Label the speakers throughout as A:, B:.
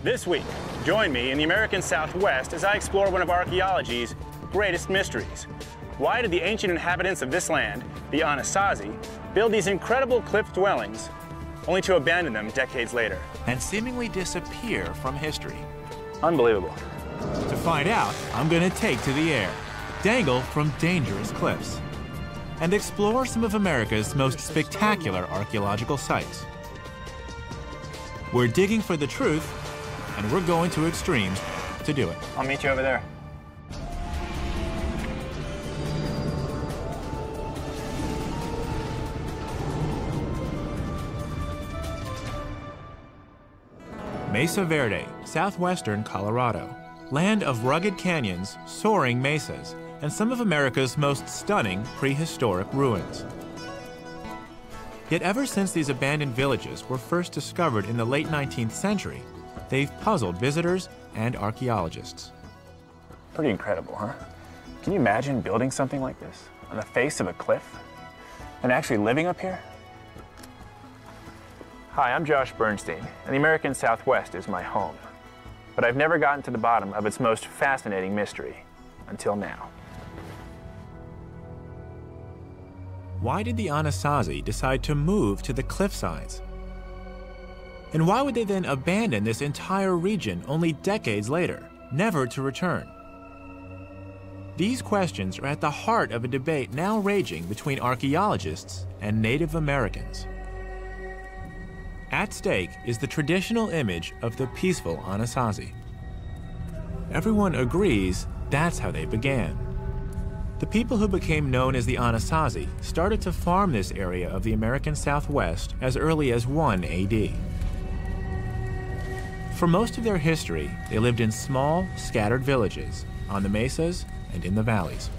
A: This week, join me in the American Southwest as I explore one of archaeology's greatest mysteries. Why did the ancient inhabitants of this land, the Anasazi, build these incredible cliff dwellings, only to abandon them decades later?
B: And seemingly disappear from history.
A: Unbelievable.
B: To find out, I'm gonna take to the air, dangle from dangerous cliffs, and explore some of America's most spectacular archaeological sites. We're digging for the truth, and we're going to extremes to do it.
A: I'll meet you over there.
B: Mesa Verde, southwestern Colorado. Land of rugged canyons, soaring mesas, and some of America's most stunning prehistoric ruins. Yet ever since these abandoned villages were first discovered in the late 19th century, they've puzzled visitors and archaeologists.
A: Pretty incredible, huh? Can you imagine building something like this on the face of a cliff and actually living up here? Hi, I'm Josh Bernstein, and the American Southwest is my home. But I've never gotten to the bottom of its most fascinating mystery until now.
B: Why did the Anasazi decide to move to the cliffsides? And why would they then abandon this entire region only decades later, never to return? These questions are at the heart of a debate now raging between archaeologists and Native Americans. At stake is the traditional image of the peaceful Anasazi. Everyone agrees that's how they began. The people who became known as the Anasazi started to farm this area of the American Southwest as early as 1 AD. For most of their history, they lived in small, scattered villages on the mesas and in the valleys.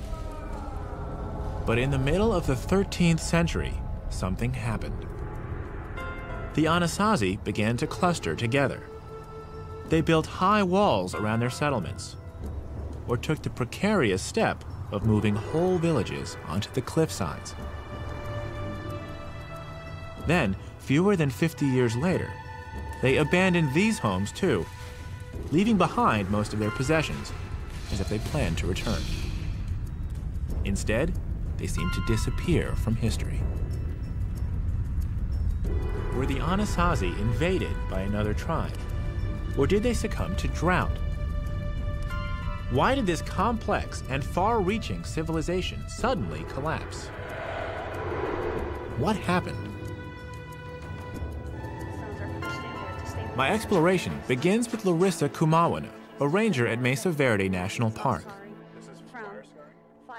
B: But in the middle of the 13th century, something happened. The Anasazi began to cluster together. They built high walls around their settlements, or took the precarious step of moving whole villages onto the cliffsides. Then, fewer than 50 years later, they abandoned these homes too, leaving behind most of their possessions, as if they planned to return. Instead, they seemed to disappear from history. Were the Anasazi invaded by another tribe, or did they succumb to drought? Why did this complex and far-reaching civilization suddenly collapse? What happened? My exploration begins with Larissa Kumawana, a ranger at Mesa Verde National Park.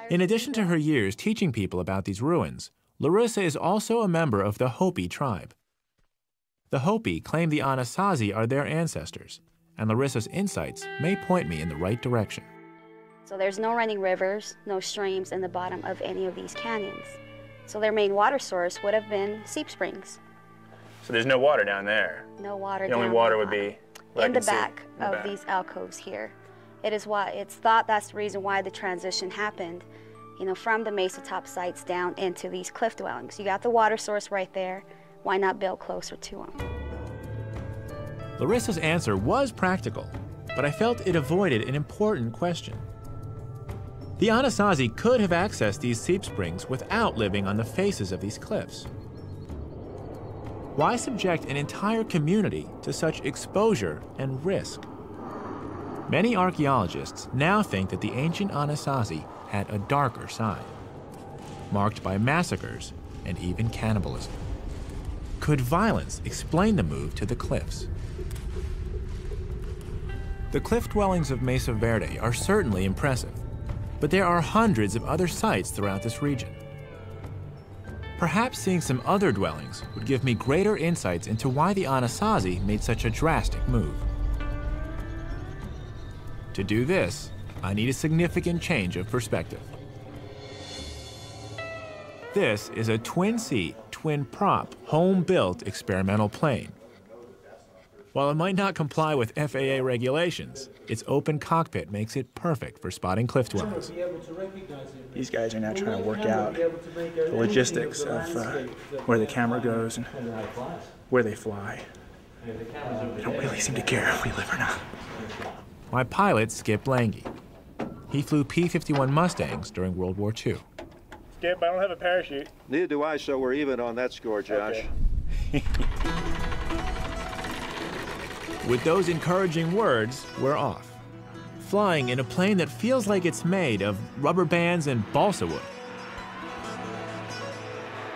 B: In addition to her years teaching people about these ruins, Larissa is also a member of the Hopi tribe. The Hopi claim the Anasazi are their ancestors, and Larissa's insights may point me in the right direction.
C: So there's no running rivers, no streams in the bottom of any of these canyons. So their main water source would have been seep springs.
A: So there's no water down there?
C: No water.
A: The only water would be
C: in the back of these alcoves here. It is why it's thought that's the reason why the transition happened, you know, from the mesa top sites down into these cliff dwellings. You got the water source right there. Why not build closer to them?
B: Larissa's answer was practical, but I felt it avoided an important question. The Anasazi could have accessed these seep springs without living on the faces of these cliffs. Why subject an entire community to such exposure and risk? Many archaeologists now think that the ancient Anasazi had a darker side, marked by massacres and even cannibalism. Could violence explain the move to the cliffs? The cliff dwellings of Mesa Verde are certainly impressive, but there are hundreds of other sites throughout this region. Perhaps seeing some other dwellings would give me greater insights into why the Anasazi made such a drastic move. To do this, I need a significant change of perspective. This is a twin-seat, twin-prop, home-built experimental plane. While it might not comply with FAA regulations, its open cockpit makes it perfect for spotting cliff dwellings.
A: These guys are now trying to work out the logistics of where the camera goes and where they fly. They don't really seem to care if we live or not.
B: My pilot, Skip Lange. He flew P-51 Mustangs during World War II.
A: Skip, I don't have a parachute.
D: Neither do I, so we're even on that score, Josh.
A: Okay.
B: With those encouraging words, we're off. Flying in a plane that feels like it's made of rubber bands and balsa wood.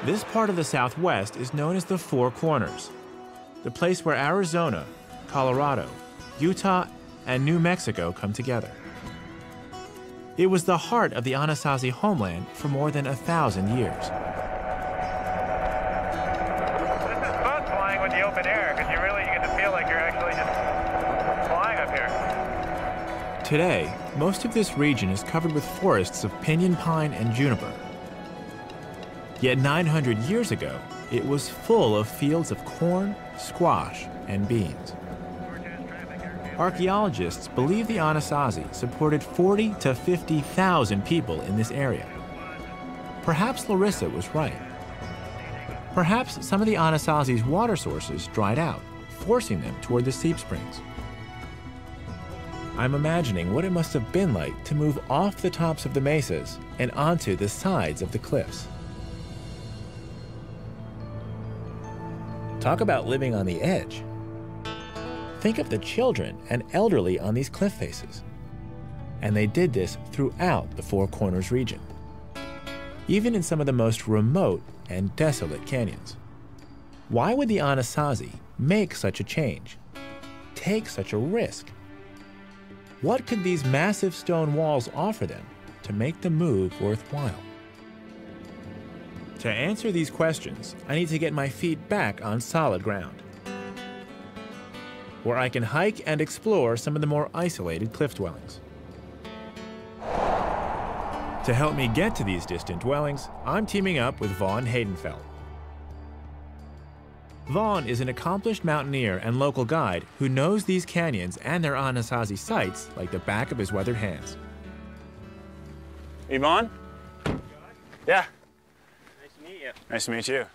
B: This part of the Southwest is known as the Four Corners, the place where Arizona, Colorado, Utah, and New Mexico come together. It was the heart of the Anasazi homeland for more than 1,000 years.
A: This is fun flying with the open air, because you get to feel like you're actually just flying up here.
B: Today, most of this region is covered with forests of pinyon pine and juniper. Yet 900 years ago, it was full of fields of corn, squash, and beans. Archaeologists believe the Anasazi supported 40 to 50,000 people in this area. Perhaps Larissa was right. Perhaps some of the Anasazi's water sources dried out, forcing them toward the seep springs. I'm imagining what it must have been like to move off the tops of the mesas and onto the sides of the cliffs. Talk about living on the edge. Think of the children and elderly on these cliff faces. And they did this throughout the Four Corners region, even in some of the most remote and desolate canyons. Why would the Anasazi make such a change, take such a risk? What could these massive stone walls offer them to make the move worthwhile? To answer these questions, I need to get my feet back on solid ground, where I can hike and explore some of the more isolated cliff dwellings. To help me get to these distant dwellings, I'm teaming up with Vaughn Haydenfeld. Vaughn is an accomplished mountaineer and local guide who knows these canyons and their Anasazi sites like the back of his weathered hands.
A: Yvonne? Yeah.
E: Nice to meet you.
A: Nice to meet you.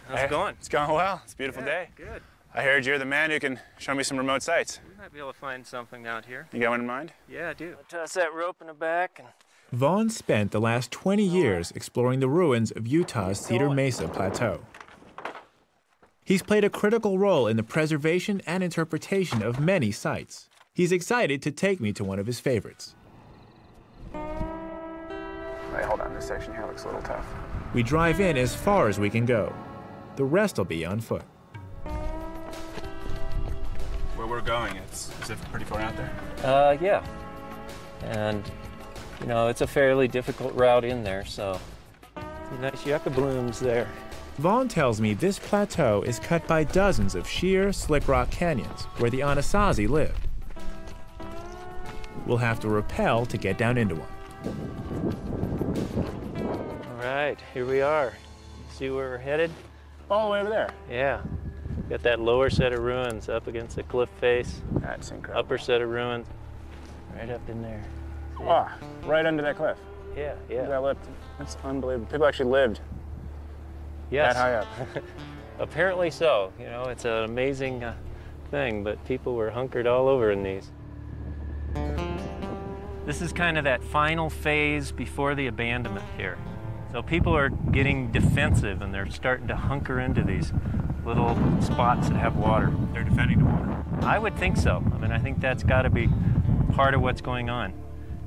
E: How's it going?
A: It's going well. It's a beautiful day.
E: Good.
A: I heard you're the man who can show me some remote sites.
E: We might be able to find something out here.
A: You got one in mind?
E: Yeah, I do. Toss that rope in the back and...
B: Vaughn spent the last 20 years exploring the ruins of Utah's Cedar Mesa Plateau. He's played a critical role in the preservation and interpretation of many sites. He's excited to take me to one of his favorites.
A: Wait, hold on. This section here looks a little tough.
B: We drive in as far as we can go. The rest will be on foot.
A: Where we're going, is it pretty far out there?
E: Yeah. And, you know, it's a fairly difficult route in there, so... Some nice yucca blooms there.
B: Vaughn tells me this plateau is cut by dozens of sheer, slick rock canyons where the Anasazi lived. We'll have to rappel to get down into one.
E: All right, here we are. See where we're headed?
A: All the way over there.
E: Yeah. Got that lower set of ruins up against the cliff face.
A: That's incredible.
E: Upper set of ruins right up in there. See?
A: Ah, right under that cliff.
E: Yeah, yeah.
A: That's unbelievable. People actually lived
E: Yes.
A: that high up.
E: Apparently so. You know, it's an amazing thing, but people were hunkered all over in these. This is kind of that final phase before the abandonment here. So people are getting defensive and they're starting to hunker into these little spots that have water.
A: They're defending the water.
E: I would think so. I mean, I think that's got to be part of what's going on.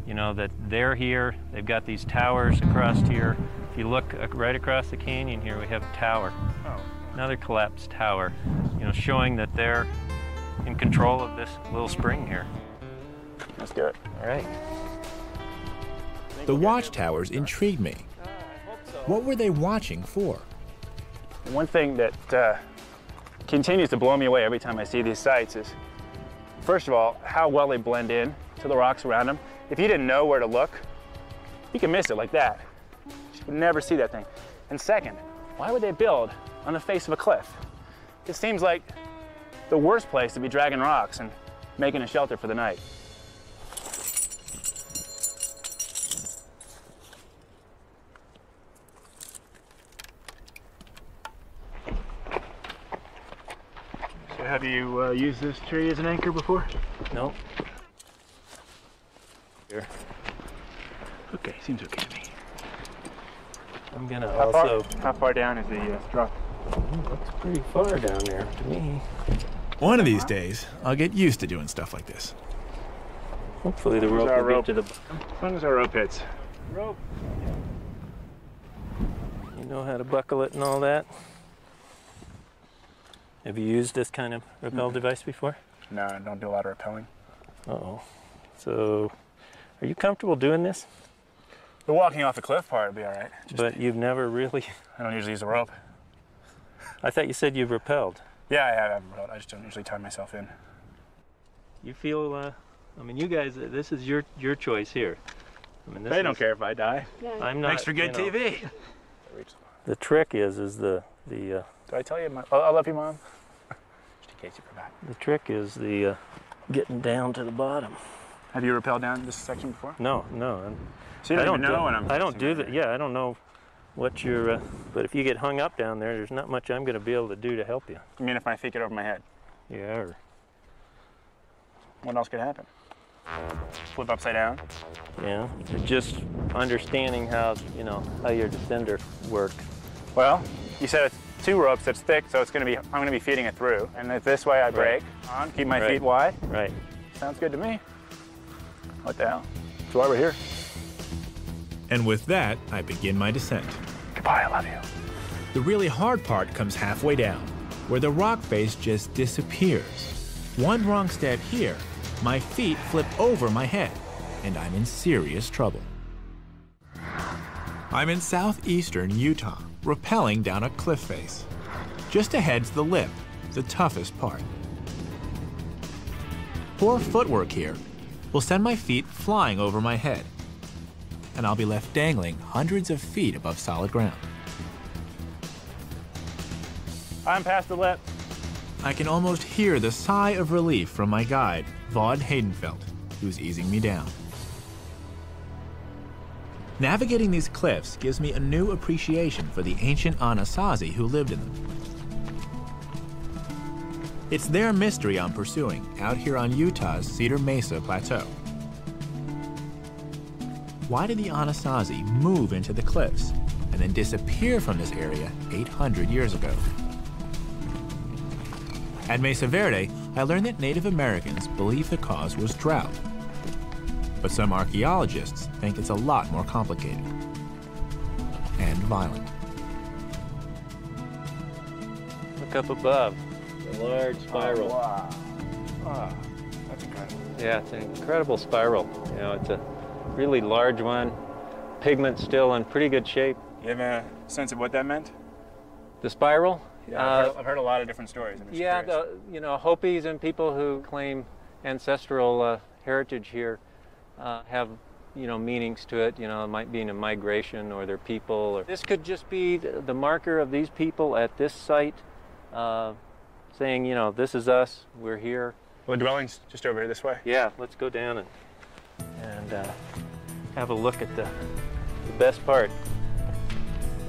E: You know, that they're here, they've got these towers across here. If you look right across the canyon here, we have a tower.
A: Oh.
E: Another collapsed tower, you know, showing that they're in control of this little spring here.
A: Let's do it.
E: All right.
B: The watchtowers intrigued me. What were they watching for?
A: One thing that continues to blow me away every time I see these sites is, first of all, how well they blend in to the rocks around them. If you didn't know where to look, you can miss it like that. You would never see that thing. And second, why would they build on the face of a cliff? It seems like the worst place to be dragging rocks and making a shelter for the night. Have you used this tree as an anchor before?
E: No. Here.
A: Okay, seems okay to me.
E: I'm gonna
A: How far down is the drop?
E: Looks pretty far down there to me.
B: One of these days, I'll get used to doing stuff like this.
E: Hopefully the rope will get to the bottom.
A: As long as our rope hits.
E: Rope. You know how to buckle it and all that? Have you used this kind of rappel device before?
A: No, I don't do a lot of rappelling.
E: Uh-oh. So, are you comfortable doing this?
A: The walking off the cliff part would be all right.
E: But you've never really...
A: I don't usually use a rope.
E: I thought you said you've rappelled.
A: Yeah, I have rappelled. I just don't usually tie myself in.
E: You feel, I mean, you guys, this is your choice here. I mean,
A: They don't care if I die.
C: Yeah.
E: I'm not.
A: Thanks for good TV.
E: The trick is the
A: Did I tell you? I love you, Mom. Just in case you forgot.
E: the trick is the getting down to the bottom.
A: Have you rappelled down this section before?
E: No.
A: So you don't even know when I'm.
E: I don't do that. Yeah, I don't know what you're. But if you get hung up down there, there's not much I'm going to be able to do to help you.
A: You mean if my feet get over my head?
E: Yeah. Or,
A: What else could happen? Flip upside down?
E: yeah. Just understanding how how your descender works.
A: Well, you said it's 2 ropes that's thick, so it's I'm gonna be feeding it through. And if this way I brake on, keep my feet wide.
E: Right.
A: Sounds good to me. What the hell? That's why we're here.
B: And with that, I begin my descent.
A: Goodbye, I love you.
B: The really hard part comes halfway down, where the rock face just disappears. One wrong step here, my feet flip over my head, and I'm in serious trouble. I'm in southeastern Utah, rappelling down a cliff face. Just ahead's the lip, the toughest part. Poor footwork here will send my feet flying over my head, and I'll be left dangling hundreds of feet above solid ground.
A: I'm past the lip.
B: I can almost hear the sigh of relief from my guide, Vaughn Haydenfeld, who's easing me down. Navigating these cliffs gives me a new appreciation for the ancient Anasazi who lived in them. It's their mystery I'm pursuing out here on Utah's Cedar Mesa Plateau. Why did the Anasazi move into the cliffs and then disappear from this area 800 years ago? At Mesa Verde, I learned that Native Americans believe the cause was drought. But some archaeologists think it's a lot more complicated and violent.
E: Look up above, the large spiral.
A: Oh, wow. Oh, that's incredible.
E: Yeah, it's an incredible spiral. It's a really large one. Pigment's still in pretty good shape.
A: You have a sense of what that meant?
E: The spiral?
A: Yeah, I've heard a lot of different stories.
E: Yeah, Hopis and people who claim ancestral heritage here have, meanings to it. It might be in a migration or their people. Or this could just be the marker of these people at this site, saying, this is us. We're here.
A: Well, the dwelling's just over here this way.
E: Yeah, let's go down and have a look at the best part.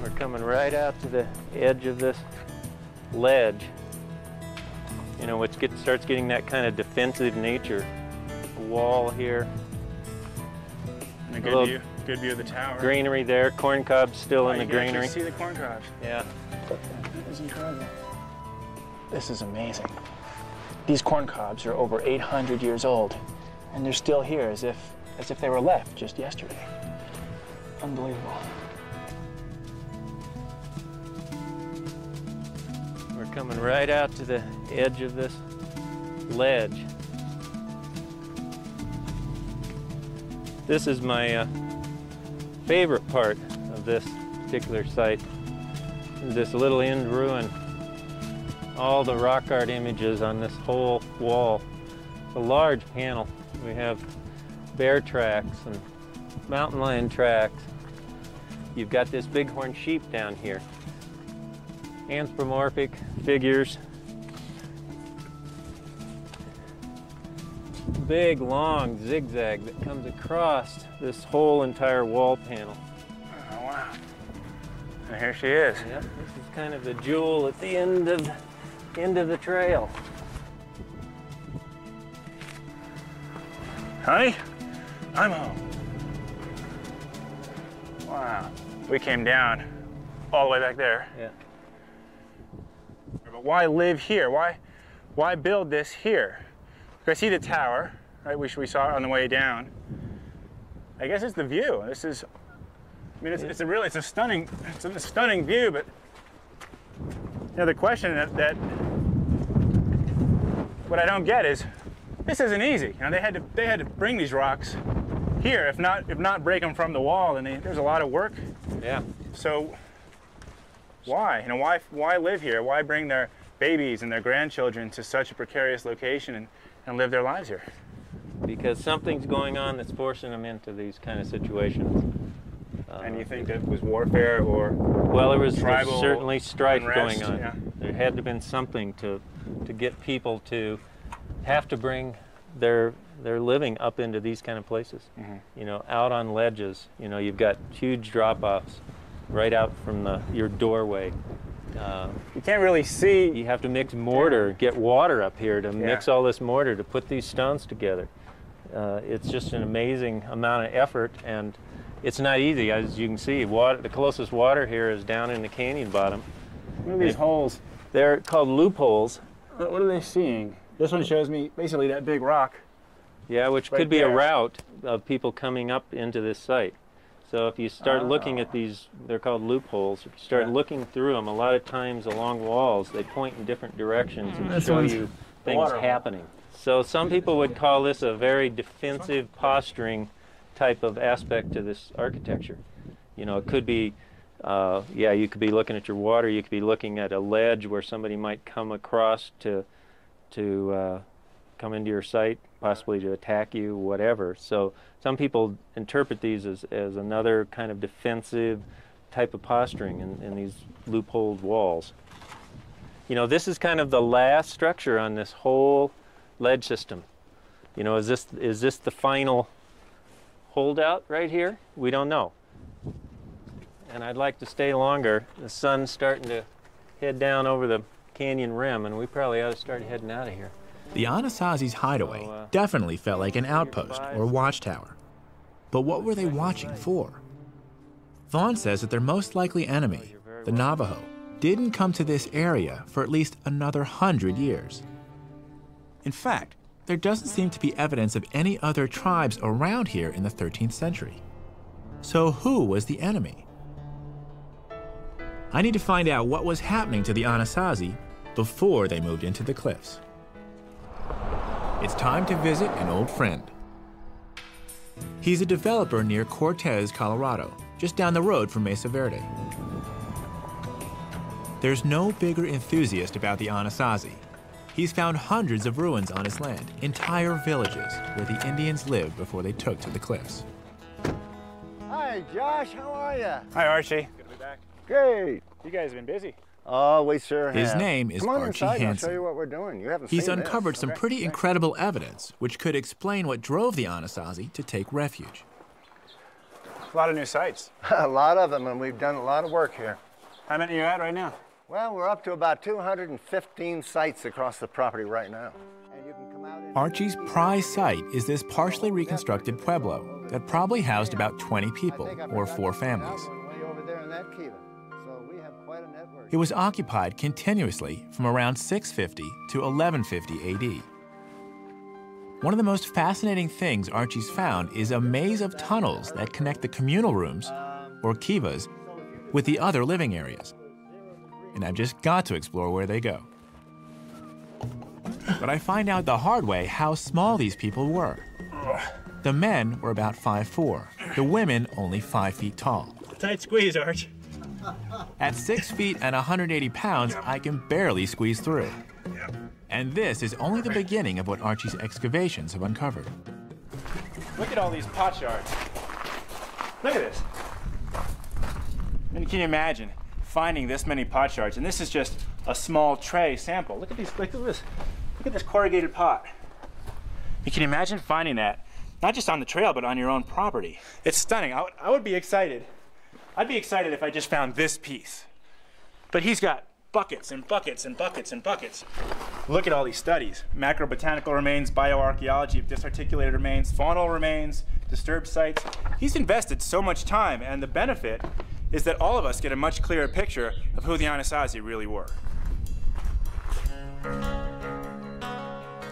E: We're coming right out to the edge of this ledge, which starts getting that kind of defensive nature. A wall here.
A: And a good view of the tower.
E: Greenery there, corn cobs still in the greenery.
A: You see the corn cobs.
E: Yeah.
A: This is incredible. This is amazing. These corn cobs are over 800 years old, and they're still here as if they were left just yesterday. Unbelievable.
E: We're coming right out to the edge of this ledge. This is my favorite part of this particular site. This little end ruin. All the rock art images on this whole wall. It's a large panel. We have bear tracks and mountain lion tracks. You've got this bighorn sheep down here. Anthropomorphic figures. Big, long zigzag that comes across this whole entire wall panel.
A: Oh, wow. And here she is.
E: Yep, this is kind of the jewel at the end of the trail.
A: Honey, I'm home. Wow. We came down all the way back there.
E: Yeah.
A: But why live here? Why build this here? I see the tower, right, which we saw on the way down. I guess it's the view. This is, I mean, it's a stunning view, but you know, the question that what I don't get is, this isn't easy. You know, they had to bring these rocks here, if not break them from the wall, and there's a lot of work.
E: Yeah.
A: So why? You know, why live here? Why bring their babies and their grandchildren to such a precarious location and live their lives here?
E: Because something's going on that's forcing them into these kind of situations.
A: And you think that it was warfare or
E: well, there's
A: tribal
E: certainly strife
A: unrest,
E: going on.
A: yeah.
E: There had to have been something to get people to have to bring their living up into these kind of places.
A: Mm-hmm.
E: You know, out on ledges. You know, you've got huge drop-offs right out from your doorway.
A: You can't really see.
E: You have to mix mortar, get water up here to mix all this mortar to put these stones together. It's just an amazing amount of effort, and it's not easy. As you can see, the closest water here is down in the canyon bottom.
A: What are these holes?
E: They're called loopholes.
A: What are they seeing? This one shows me basically that big rock.
E: Yeah, which
A: right
E: could be
A: there.
E: a route of people coming up into this site. So if you start looking at these, they're called loopholes. If you start looking through them, a lot of times along walls, they point in different directions and show you things happening. So some people would call this a very defensive posturing type of aspect to this architecture. You know, it could be, you could be looking at your water, you could be looking at a ledge where somebody might come across to come into your site, possibly to attack you, whatever. So some people interpret these as another kind of defensive type of posturing in these loopholed walls. You know, this is kind of the last structure on this whole ledge system. You know, is this the final holdout right here? We don't know. And I'd like to stay longer. The sun's starting to head down over the canyon rim, and we probably ought to start heading out of here.
B: The Anasazi's hideaway definitely felt like an outpost or watchtower. But what were they watching for? Vaughn says that their most likely enemy, the Navajo, didn't come to this area for at least another 100 years. In fact, there doesn't seem to be evidence of any other tribes around here in the 13th century. So who was the enemy? I need to find out what was happening to the Anasazi before they moved into the cliffs. It's time to visit an old friend. He's a developer near Cortez, Colorado, just down the road from Mesa Verde. There's no bigger enthusiast about the Anasazi. He's found hundreds of ruins on his land, entire villages where the Indians lived before they took to the cliffs.
F: Hi, Josh. How are you?
A: Hi, Archie.
D: Good to be back.
F: Great.
A: You guys have been busy.
F: Oh, we sure have.
B: His name is
F: Come on
B: Archie
F: inside and I'll
B: Hansen.
F: show you what we're doing. You haven't
B: He's
F: seen
B: uncovered
F: this.
B: some pretty incredible evidence which could explain what drove the Anasazi to take refuge.
A: A lot of new sites.
F: A lot of them, and we've done a lot of work here.
A: How many are you at right now?
F: Well, we're up to about 215 sites across the property right now. And you can come out in
B: Archie's prize site is this partially reconstructed Pueblo that probably housed about 20 people, or 4 families.
F: way over there in that kiva. So we have quite a network.
B: It was occupied continuously from around 650 to 1150 AD. One of the most fascinating things Archie's found is a maze of tunnels that connect the communal rooms, or kivas, with the other living areas. And I've just got to explore where they go. But I find out the hard way how small these people were. The men were about 5'4", the women only 5 feet tall.
A: Tight squeeze, Arch.
B: At 6 feet and 180 pounds, I can barely squeeze through. And this is only the beginning of what Archie's excavations have uncovered.
A: Look at all these pot shards. Look at this. And can you imagine finding this many pot shards? And this is just a small tray sample. Look at these, look at this. Look at this corrugated pot. You can imagine finding that, not just on the trail, but on your own property. It's stunning. I would be excited. I'd be excited if I just found this piece. But he's got buckets and buckets and buckets and buckets. Look at all these studies. Macrobotanical remains, bioarchaeology of disarticulated remains, faunal remains, disturbed sites. He's invested so much time, and the benefit is that all of us get a much clearer picture of who the Anasazi really were.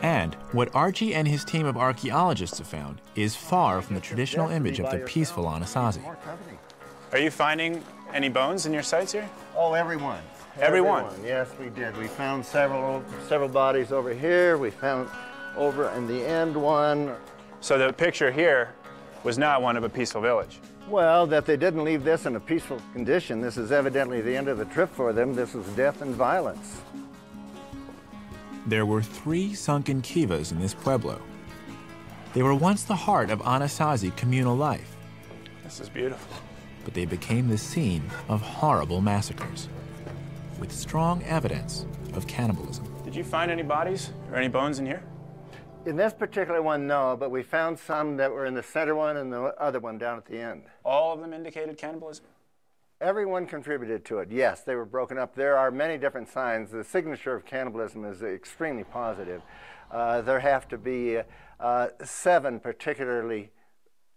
B: And what Archie and his team of archaeologists have found is far from the traditional image of the peaceful Anasazi.
A: Are you finding any bones in your sites here?
F: Oh, everyone.
A: Everyone?
F: Yes, we did. We found several bodies over here. We found over in the end one.
A: So the picture here was not one of a peaceful village.
F: Well, that they didn't leave this in a peaceful condition. This is evidently the end of the trip for them. This was death and violence.
B: There were 3 sunken kivas in this pueblo. They were once the heart of Anasazi communal life.
A: This is beautiful.
B: But they became the scene of horrible massacres, with strong evidence of cannibalism.
A: Did you find any bodies or any bones in here?
F: In this particular one, no, but we found some that were in the center one and the other one down at the end.
A: All of them indicated cannibalism?
F: Everyone contributed to it. Yes, they were broken up. There are many different signs. The signature of cannibalism is extremely positive. There have to be 7 particularly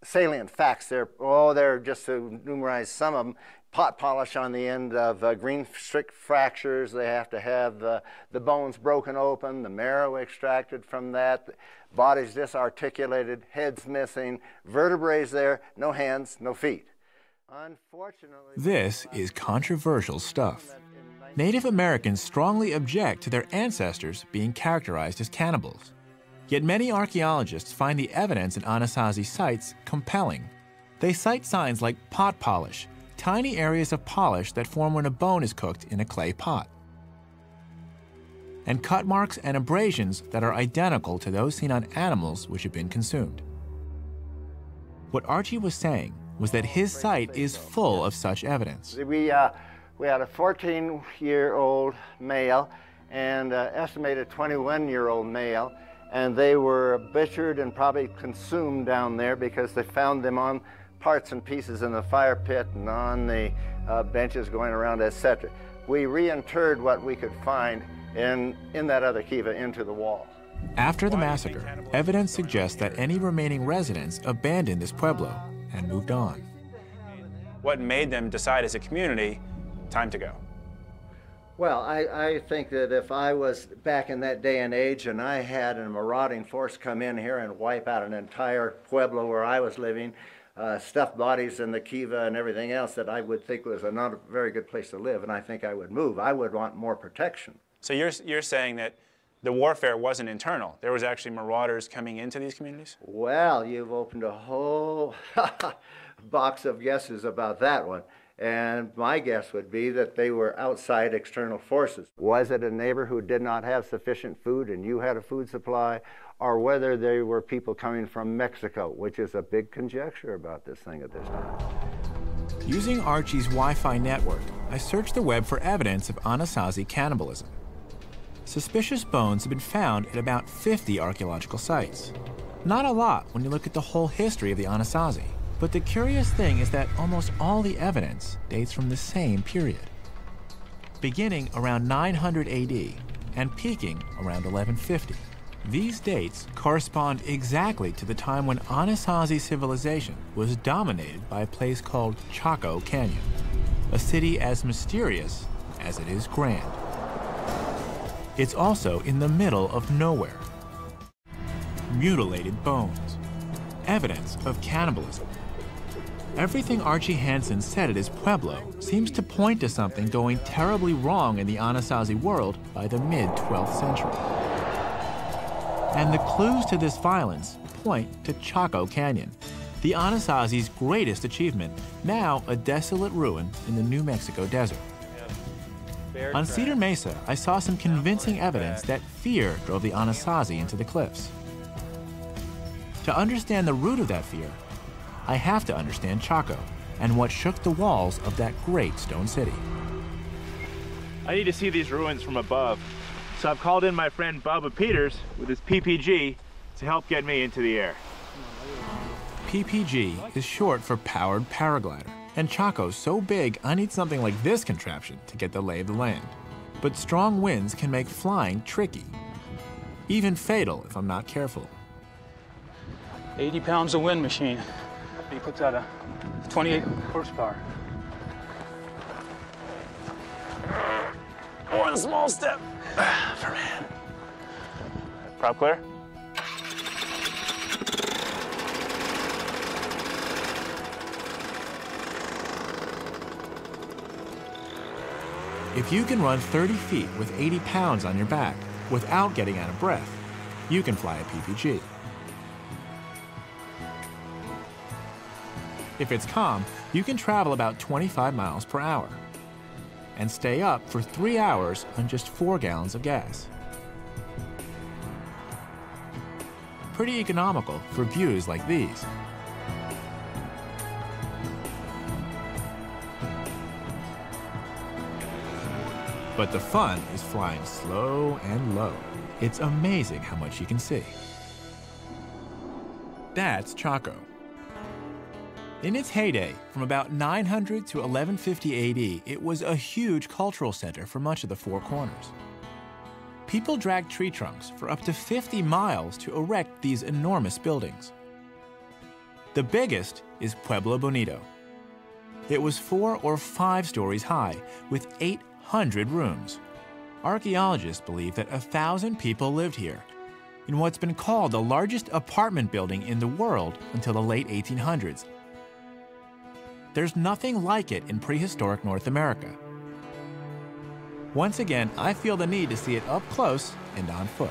F: salient facts. They're just to numerize some of them. Pot polish on the end of green strict fractures. They have to have the bones broken open, the marrow extracted from that, bodies disarticulated, heads missing, vertebrae there, no hands, no feet. Unfortunately,
B: this is controversial stuff. Native Americans strongly object to their ancestors being characterized as cannibals. Yet many archaeologists find the evidence in Anasazi sites compelling. They cite signs like pot polish, tiny areas of polish that form when a bone is cooked in a clay pot, and cut marks and abrasions that are identical to those seen on animals which have been consumed. What Archie was saying was that his site is full of such evidence.
F: We had a 14-year-old male and an estimated 21-year-old male, and they were butchered and probably consumed down there because they found them on parts and pieces in the fire pit and on the benches going around, etc. We reinterred what we could find in that other kiva into the wall.
B: After the massacre, evidence suggests that any remaining residents abandoned this pueblo and moved on.
A: What made them decide as a community, time to go?
F: Well, I think that if I was back in that day and age and I had a marauding force come in here and wipe out an entire pueblo where I was living, stuff bodies in the kiva and everything else, that I would think was not a very good place to live, and I think I would move. I would want more protection.
A: So you're saying that the warfare wasn't internal. There was actually marauders coming into these communities?
F: Well, you've opened a whole box of guesses about that one. And my guess would be that they were outside external forces. Was it a neighbor who did not have sufficient food and you had a food supply? Or whether they were people coming from Mexico, which is a big conjecture about this thing at this time.
B: Using Archie's Wi-Fi network, I searched the web for evidence of Anasazi cannibalism. Suspicious bones have been found at about 50 archaeological sites. Not a lot when you look at the whole history of the Anasazi. But the curious thing is that almost all the evidence dates from the same period, beginning around 900 AD and peaking around 1150. These dates correspond exactly to the time when Anasazi civilization was dominated by a place called Chaco Canyon, a city as mysterious as it is grand. It's also in the middle of nowhere. Mutilated bones, evidence of cannibalism. Everything Archie Hansen said at his pueblo seems to point to something going terribly wrong in the Anasazi world by the mid-12th century. And the clues to this violence point to Chaco Canyon, the Anasazi's greatest achievement, now a desolate ruin in the New Mexico desert. On Cedar Mesa, I saw some convincing evidence that fear drove the Anasazi into the cliffs. To understand the root of that fear, I have to understand Chaco and what shook the walls of that great stone city.
G: I need to see these ruins from above, so I've called in my friend Bubba Peters with his PPG to help get me into the air.
B: PPG is short for Powered Paraglider, and Chaco's so big I need something like this contraption to get the lay of the land. But strong winds can make flying tricky, even fatal if I'm not careful.
A: 80 pounds of wind machine. He puts out a 28 horsepower. One small step for man. Prop clear?
B: If you can run 30 feet with 80 pounds on your back without getting out of breath, you can fly a PPG. If it's calm, you can travel about 25 miles per hour and stay up for 3 hours on just 4 gallons of gas. Pretty economical for views like these. But the fun is flying slow and low. It's amazing how much you can see. That's Chaco. In its heyday, from about 900 to 1150 AD, it was a huge cultural center for much of the Four Corners. People dragged tree trunks for up to 50 miles to erect these enormous buildings. The biggest is Pueblo Bonito. It was 4 or 5 stories high, with 800 rooms. Archaeologists believe that 1,000 people lived here, in what's been called the largest apartment building in the world until the late 1800s. There's nothing like it in prehistoric North America. Once again, I feel the need to see it up close and on foot.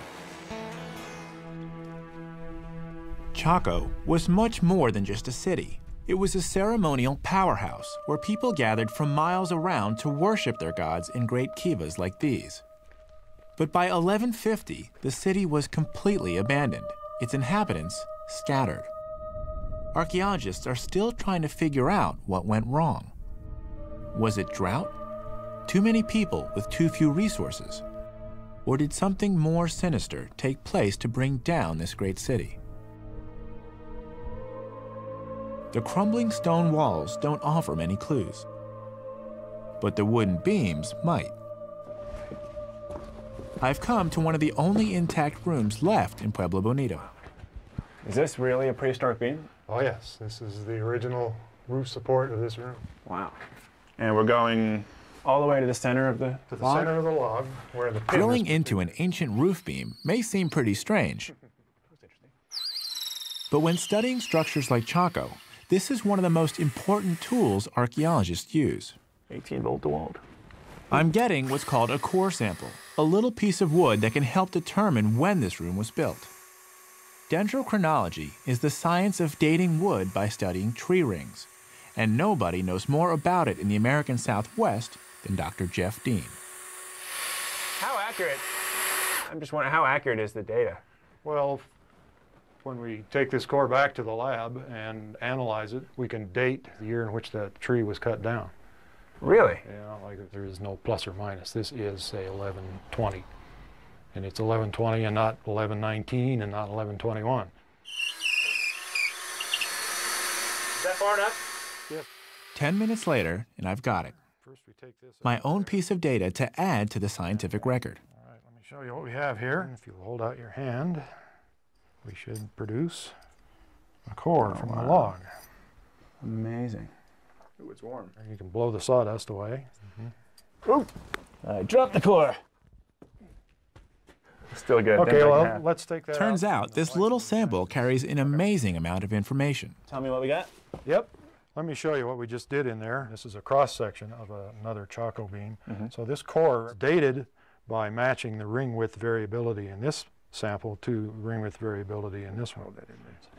B: Chaco was much more than just a city. It was a ceremonial powerhouse where people gathered from miles around to worship their gods in great kivas like these. But by 1150, the city was completely abandoned, its inhabitants scattered. Archaeologists are still trying to figure out what went wrong. Was it drought? Too many people with too few resources? Or did something more sinister take place to bring down this great city? The crumbling stone walls don't offer many clues, but the wooden beams might. I've come to one of the only intact rooms left in Pueblo Bonito.
A: Is this really a prehistoric beam?
H: Oh yes, this is the original roof support of this room.
A: Wow. And we're going all the way to the center of the log?
H: Center of the log, where the pin
B: Drilling into an ancient roof beam may seem pretty strange. But when studying structures like Chaco, this is one of the most important tools archaeologists use.
A: 18-volt DeWalt.
B: I'm getting what's called a core sample, a little piece of wood that can help determine when this room was built. Dendrochronology is the science of dating wood by studying tree rings, and nobody knows more about it in the American Southwest than Dr. Jeff Dean.
A: How accurate? I'm just wondering, how accurate is the data?
H: Well, when we take this core back to the lab and analyze it, we can date the year in which that tree was cut down.
A: Really?
H: Yeah, like there is no plus or minus. This is, say, 1120. And it's 1120 and not 1119 and not 1121.
A: Is that far enough?
H: Yep.
B: 10 minutes later, and I've got it.
H: First we take this
B: My own piece of data to add to the scientific record.
H: All right, let me show you what we have here. If you hold out your hand, we should produce a core from the log.
A: Amazing. Ooh, it's warm.
H: You can blow the sawdust away.
A: Ooh! I dropped the core. Still good.
H: Okay, well, let's take that
B: Turns out this little sample carries an amazing amount of information.
A: Tell me what we got.
H: Yep. Let me show you what we just did in there. This is a cross-section of another Chaco beam. So this core is dated by matching the ring width variability in this sample to ring width variability in this one.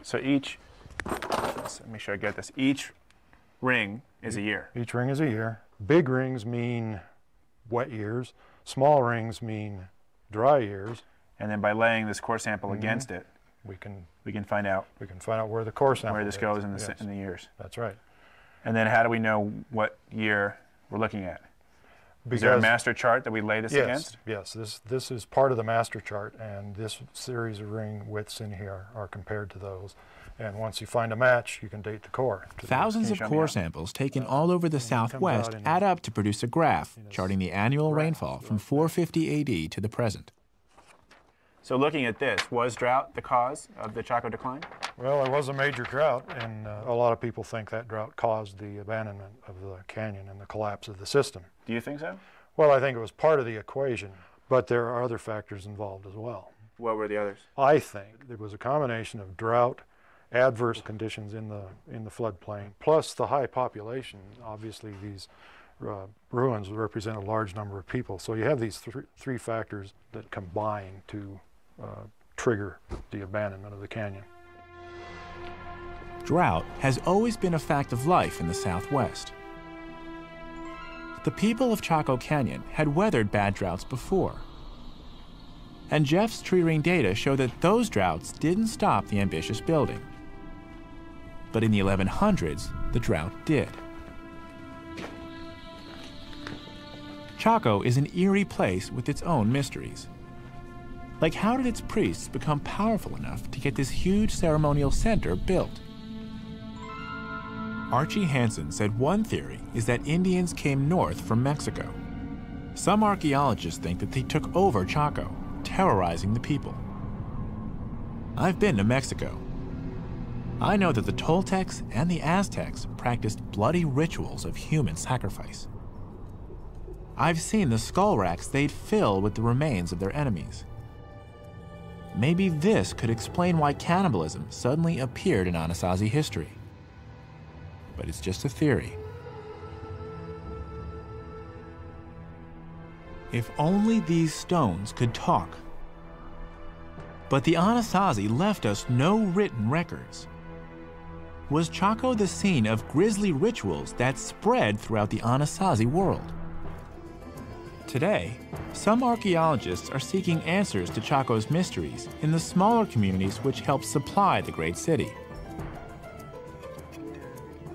A: So each, let me make sure I get this, each ring is a year.
H: Each ring is a year. Big rings mean wet years. Small rings mean dry years.
A: And then by laying this core sample against it,
H: we can
A: find out
H: where the core sample
A: where this
H: is.
A: goes in the years.
H: That's right.
A: And then how do we know what year we're looking at?
H: Because,
A: is there a master chart that we lay this against?
H: Yes, this is part of the master chart, and this series of ring widths in here are compared to those. And once you find a match, you can date the core.
B: Thousands of core samples taken all over the Southwest add up to produce a graph charting the annual rainfall from 450 AD to the present.
A: So looking at this, was drought the cause of the Chaco decline?
H: Well, there was a major drought, and a lot of people think that drought caused the abandonment of the canyon and the collapse of the system.
A: Do you think so?
H: Well, I think it was part of the equation, but there are other factors involved as well.
A: What were the others?
H: I think there was a combination of drought, adverse conditions in the floodplain, plus the high population. Obviously, these ruins represent a large number of people, so you have these three factors that combine to trigger the abandonment of the canyon.
B: Drought has always been a fact of life in the Southwest. The people of Chaco Canyon had weathered bad droughts before. And Jeff's tree ring data show that those droughts didn't stop the ambitious building. But in the 1100s, the drought did. Chaco is an eerie place with its own mysteries. Like, how did its priests become powerful enough to get this huge ceremonial center built? Archie Hansen said one theory is that Indians came north from Mexico. Some archaeologists think that they took over Chaco, terrorizing the people. I've been to Mexico. I know that the Toltecs and the Aztecs practiced bloody rituals of human sacrifice. I've seen the skull racks they'd fill with the remains of their enemies. Maybe this could explain why cannibalism suddenly appeared in Anasazi history. But it's just a theory. If only these stones could talk. But the Anasazi left us no written records. Was Chaco the scene of grisly rituals that spread throughout the Anasazi world? Today, some archaeologists are seeking answers to Chaco's mysteries in the smaller communities which help supply the great city.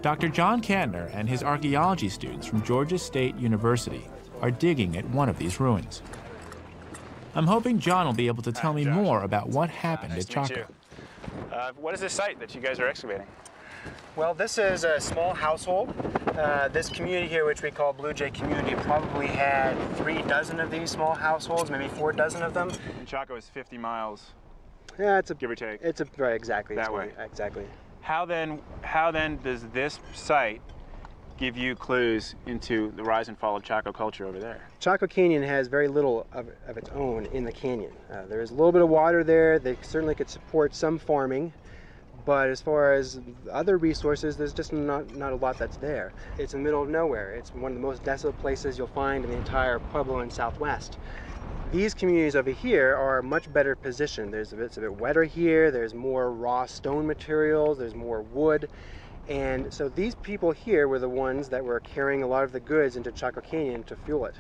B: Dr. John Kantner and his archaeology students from Georgia State University are digging at one of these ruins. I'm hoping John will be able to tell me more about what happened at Chaco.
A: What is this site that you guys are excavating?
I: Well, this is a small household. This community here, which we call Blue Jay Community, probably had 3 dozen of these small households, maybe 4 dozen of them.
A: And Chaco is 50 miles,
I: yeah,
A: give or take.
I: It's right, exactly.
A: That way.
I: Exactly.
A: How then does this site give you clues into the rise and fall of Chaco culture over there?
I: Chaco Canyon has very little of its own in the canyon. There is a little bit of water there. They certainly could support some farming. But as far as other resources, there's just not a lot that's there. It's in the middle of nowhere. It's one of the most desolate places you'll find in the entire Pueblo and Southwest. These communities over here are much better positioned. It's a bit wetter here. There's more raw stone materials. There's more wood. And so these people here were the ones that were carrying a lot of the goods into Chaco Canyon to fuel it.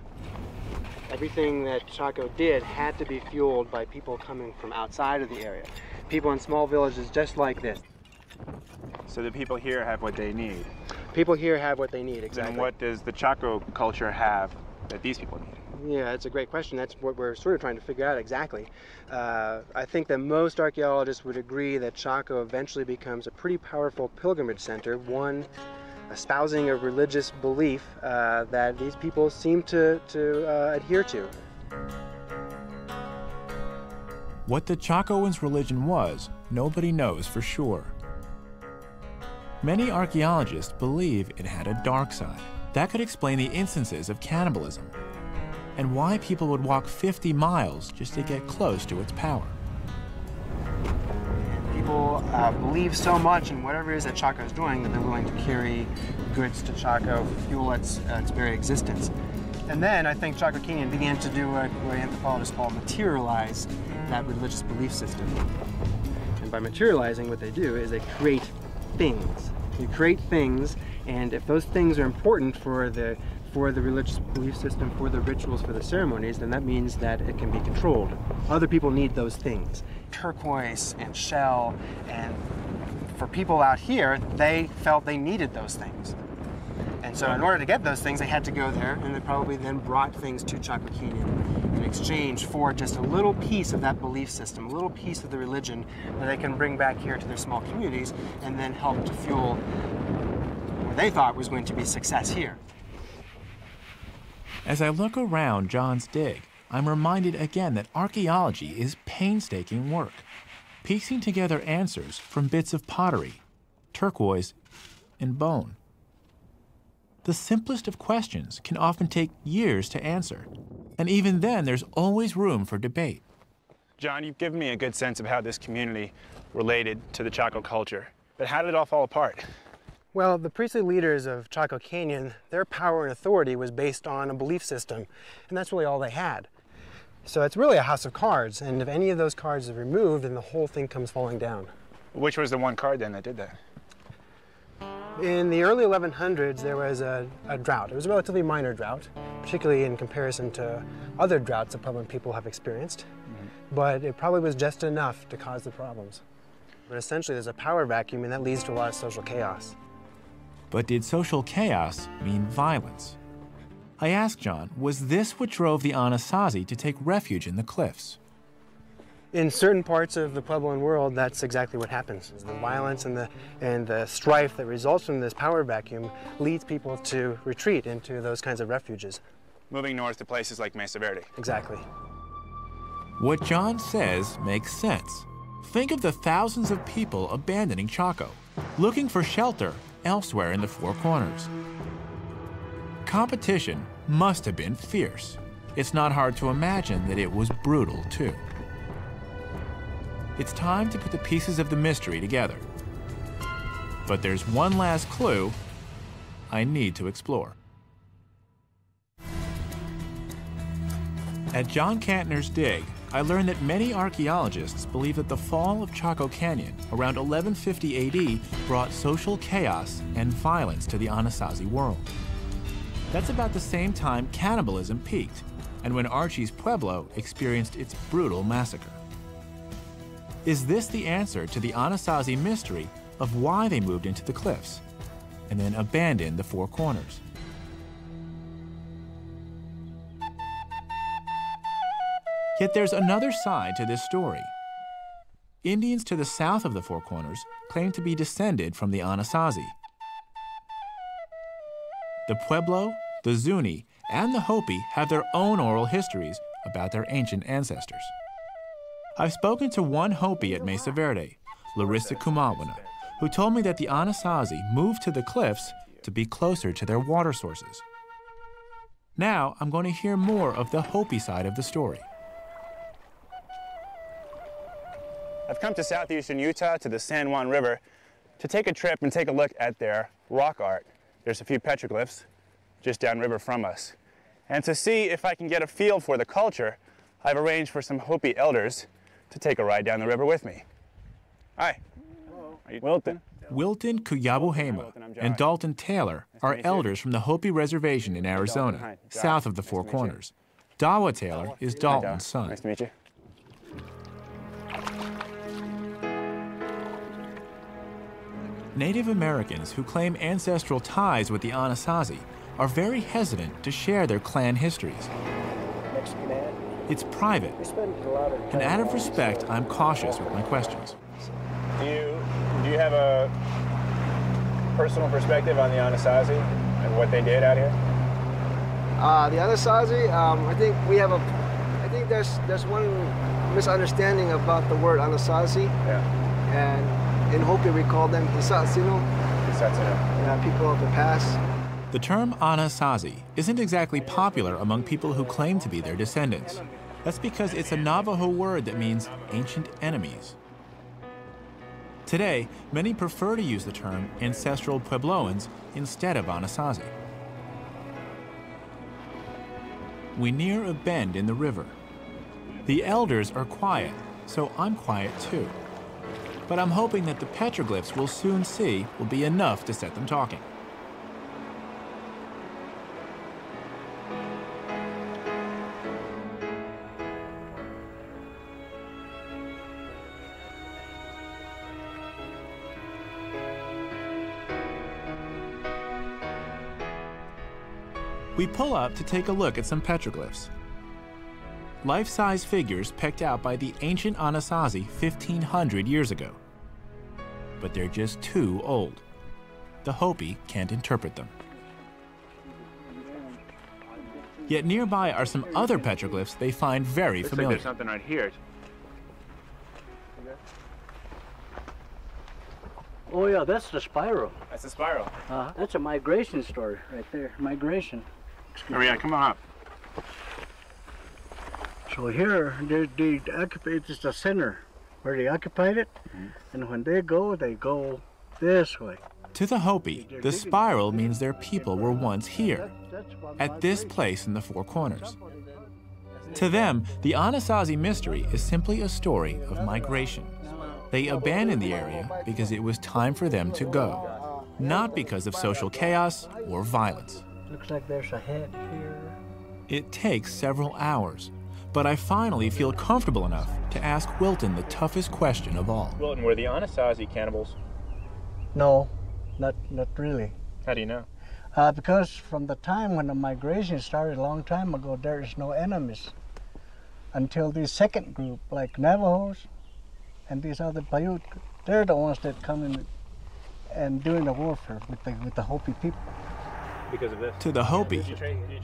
I: Everything that Chaco did had to be fueled by people coming from outside of the area. People in small villages just like this.
A: So the people here have what they need.
I: People here have what they need, exactly.
A: And what does the Chaco culture have that these people need?
I: Yeah, that's a great question. That's what we're sort of trying to figure out exactly. I think that most archaeologists would agree that Chaco eventually becomes a pretty powerful pilgrimage center, one espousing a religious belief that these people seem to adhere to.
B: What the Chacoans' religion was, nobody knows for sure. Many archaeologists believe it had a dark side. That could explain the instances of cannibalism and why people would walk 50 miles just to get close to its power.
I: People believe so much in whatever it is that Chaco is doing that they're willing to carry goods to Chaco, fuel its very existence. And then I think Chaco Canyon began to do what anthropologists call materialize that religious belief system. And by materializing, what they do is they create things. You create things, and if those things are important for the religious belief system, for the rituals, for the ceremonies, then that means that it can be controlled. Other people need those things. Turquoise and shell, and for people out here, they felt they needed those things. And so in order to get those things, they had to go there, and they probably then brought things to Chaco Canyon in exchange for just a little piece of that belief system, a little piece of the religion that they can bring back here to their small communities and then help to fuel what they thought was going to be success here.
B: As I look around John's dig, I'm reminded again that archaeology is painstaking work, piecing together answers from bits of pottery, turquoise, and bone. The simplest of questions can often take years to answer, and even then there's always room for debate.
A: John, you've given me a good sense of how this community related to the Chaco culture, but how did it all fall apart?
I: Well, the priestly leaders of Chaco Canyon, their power and authority was based on a belief system, and that's really all they had. So it's really a house of cards, and if any of those cards is removed, then the whole thing comes falling down.
A: Which was the one card then that did that?
I: In the early 1100s, there was a drought. It was a relatively minor drought, particularly in comparison to other droughts that Pueblo people have experienced, but it probably was just enough to cause the problems. But essentially, there's a power vacuum, and that leads to a lot of social chaos.
B: But did social chaos mean violence? I asked John, was this what drove the Anasazi to take refuge in the cliffs?
I: In certain parts of the Puebloan world, that's exactly what happens. The violence and the strife that results from this power vacuum leads people to retreat into those kinds of refuges.
A: Moving north to places like Mesa Verde.
I: Exactly.
B: What John says makes sense. Think of the thousands of people abandoning Chaco, looking for shelter elsewhere in the Four Corners. Competition must have been fierce. It's not hard to imagine that it was brutal, too. It's time to put the pieces of the mystery together. But there's one last clue I need to explore. At John Cantner's dig, I learned that many archaeologists believe that the fall of Chaco Canyon around 1150 AD brought social chaos and violence to the Anasazi world. That's about the same time cannibalism peaked, and when Archie's Pueblo experienced its brutal massacre. Is this the answer to the Anasazi mystery of why they moved into the cliffs and then abandoned the Four Corners? Yet there's another side to this story. Indians to the south of the Four Corners claim to be descended from the Anasazi. The Pueblo, the Zuni, and the Hopi have their own oral histories about their ancient ancestors. I've spoken to one Hopi at Mesa Verde, Larissa Kumawana, who told me that the Anasazi moved to the cliffs to be closer to their water sources. Now I'm going to hear more of the Hopi side of the story.
A: I've come to southeastern Utah to the San Juan River to take a trip and take a look at their rock art. There's a few petroglyphs just downriver from us. And to see if I can get a feel for the culture, I've arranged for some Hopi elders to take a ride down the river with me. Hi. Hello. Are you Wilton?
B: Wilton Kuyabuhema and Dalton Taylor are elders from the Hopi Reservation in Arizona, south of the Four Corners. Dawa Taylor is Dalton's son.
A: Nice to meet you.
B: Native Americans who claim ancestral ties with the Anasazi are very hesitant to share their clan histories. It's private, and out of respect, I'm cautious with my questions.
A: Do you have a personal perspective on the Anasazi and what they did out here?
J: The Anasazi, I think there's one misunderstanding about the word Anasazi.
A: Yeah.
J: And in Hopi, we call them Hisatsino.
A: Hisatsino.
J: People of the past.
B: The term Anasazi isn't exactly popular among people who claim to be their descendants. That's because it's a Navajo word that means ancient enemies. Today, many prefer to use the term ancestral Puebloans instead of Anasazi. We near a bend in the river. The elders are quiet, so I'm quiet too. But I'm hoping that the petroglyphs we'll soon see will be enough to set them talking. We pull up to take a look at some petroglyphs. Life-size figures picked out by the ancient Anasazi 1,500 years ago. But they're just too old. The Hopi can't interpret them. Yet nearby are some other petroglyphs they find very familiar.
G: Looks like there's something right here.
K: Oh yeah, that's the spiral.
G: That's a spiral.
K: That's a migration story right there. Migration.
G: Oh yeah, come on up.
K: So here, they occupy, it's the center where they occupied it, and when they go this way.
B: To the Hopi, the spiral means their people were once here, at this place in the Four Corners. To them, the Anasazi mystery is simply a story of migration. They abandoned the area because it was time for them to go, not because of social chaos or violence.
K: Looks like there's a head here.
B: It takes several hours, but I finally feel comfortable enough to ask Wilton the toughest question of all.
G: Wilton, were the Anasazi cannibals?
K: No, not really.
G: How do you know?
K: Because from the time when the migration started a long time ago, there is no enemies. Until the second group, like Navajos and these other Paiute, they're the ones that come in and doing the warfare with the Hopi people.
G: Because of this?
B: To the Hopi,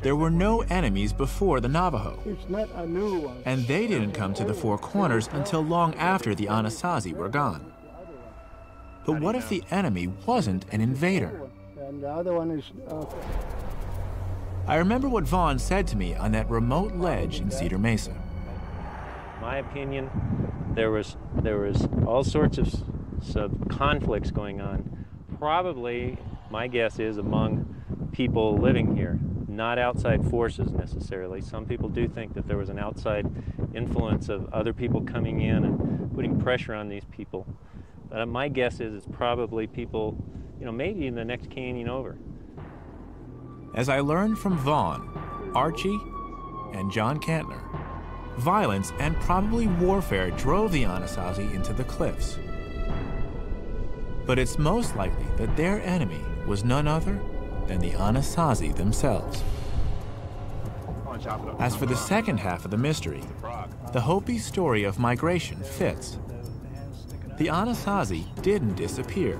B: there were no enemies before the Navajo.
K: It's not a new one.
B: And they didn't come to the Four Corners until long after the Anasazi were gone. But what if the enemy wasn't an invader?
K: And the other one is...
B: I remember what Vaughn said to me on that remote ledge in Cedar Mesa.
E: My opinion, there was all sorts of conflicts going on. Probably, my guess is, among people living here, not outside forces necessarily. Some people do think that there was an outside influence of other people coming in and putting pressure on these people. But my guess is it's probably people, maybe in the next canyon over.
B: As I learned from Vaughn, Archie, and John Cantner, violence and probably warfare drove the Anasazi into the cliffs. But it's most likely that their enemy was none other than the Anasazi themselves. As for the second half of the mystery, the Hopi story of migration fits. The Anasazi didn't disappear.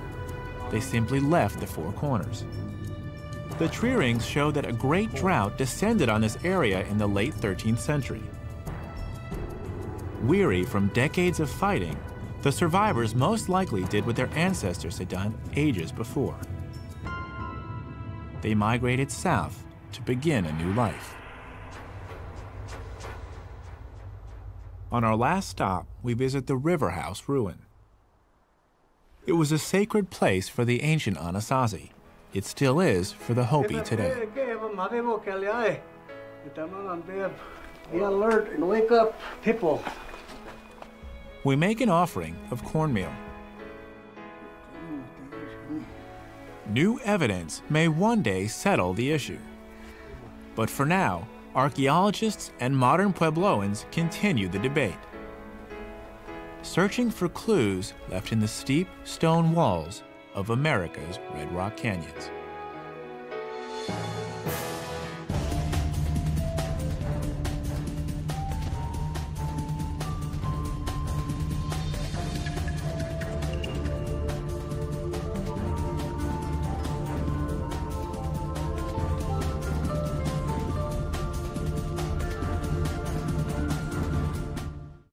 B: They simply left the Four Corners. The tree rings show that a great drought descended on this area in the late 13th century. Weary from decades of fighting, the survivors most likely did what their ancestors had done ages before. They migrated south to begin a new life. On our last stop, we visit the River House ruin. It was a sacred place for the ancient Anasazi. It still is for the Hopi today.
K: Be alert and wake up, people.
B: We make an offering of cornmeal. New evidence may one day settle the issue. But for now, archaeologists and modern Puebloans continue the debate, searching for clues left in the steep stone walls of America's Red Rock Canyons.